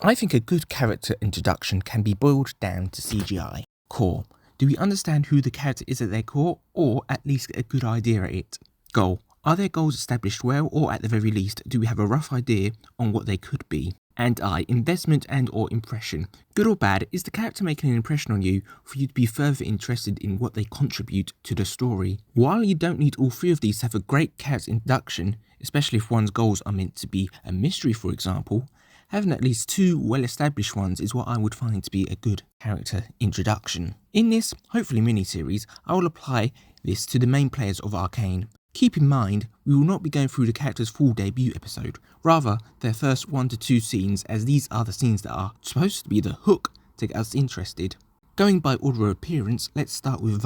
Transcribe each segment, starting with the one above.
I think a good character introduction can be boiled down to CGI. Core. Do we understand who the character is at their core, or at least get a good idea at it? Goal. Are their goals established well, or at the very least, do we have a rough idea on what they could be? And investment and or impression. Good or bad, is the character making an impression on you for you to be further interested in what they contribute to the story? While you don't need all three of these to have a great character introduction, especially if one's goals are meant to be a mystery for example, having at least two well-established ones is what I would find to be a good character introduction. In this, hopefully mini-series, I will apply this to the main players of Arcane. Keep in mind, we will not be going through the character's full debut episode, rather their first 1 to 2 scenes, as these are the scenes that are supposed to be the hook to get us interested. Going by order of appearance, let's start with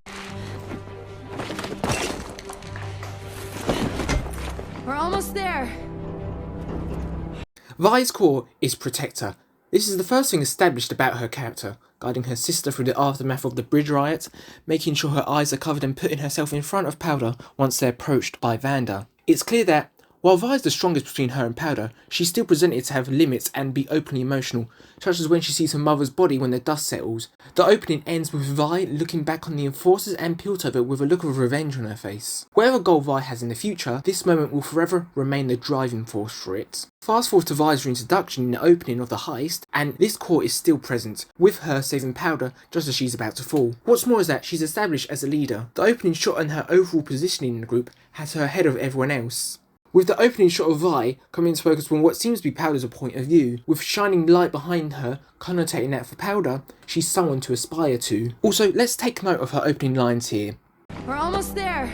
We're almost there. Vi's core is Protector. This is the first thing established about her character, guiding her sister through the aftermath of the bridge riot, making sure her eyes are covered and putting herself in front of Powder once they're approached by Vanda. It's clear that, while Vi is the strongest between her and Powder, she's still presented to have limits and be openly emotional, such as when she sees her mother's body when the dust settles. The opening ends with Vi looking back on the Enforcers and Piltover with a look of revenge on her face. Whatever goal Vi has in the future, this moment will forever remain the driving force for it. Fast forward to Vi's reintroduction in the opening of the heist, and this core is still present, with her saving Powder just as she's about to fall. What's more is that she's established as a leader. The opening shot and her overall positioning in the group has her ahead of everyone else. With the opening shot of Vi coming into focus from what seems to be Powder's point of view, with shining light behind her, connotating that for Powder, she's someone to aspire to. Also, let's take note of her opening lines here. We're almost there.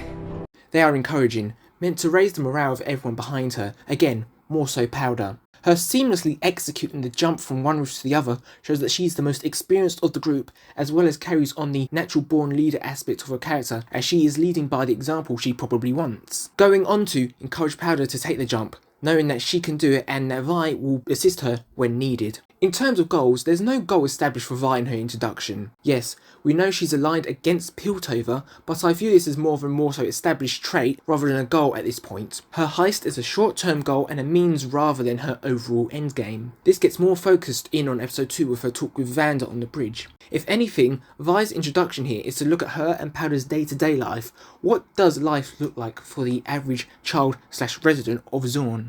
They are encouraging, meant to raise the morale of everyone behind her, again, more so Powder. Her seamlessly executing the jump from one roof to the other shows that she's the most experienced of the group, as well as carries on the natural born leader aspect of her character, as she is leading by the example she probably wants. Going on to encourage Powder to take the jump, knowing that she can do it and that Vi will assist her when needed. In terms of goals, there's no goal established for Vi in her introduction. Yes, we know she's aligned against Piltover, but I view this as more of a more so established trait rather than a goal at this point. Her heist is a short-term goal and a means rather than her overall endgame. This gets more focused in on episode 2 with her talk with Vanda on the bridge. If anything, Vi's introduction here is to look at her and Powder's day-to-day life. What does life look like for the average child/resident of Zorn?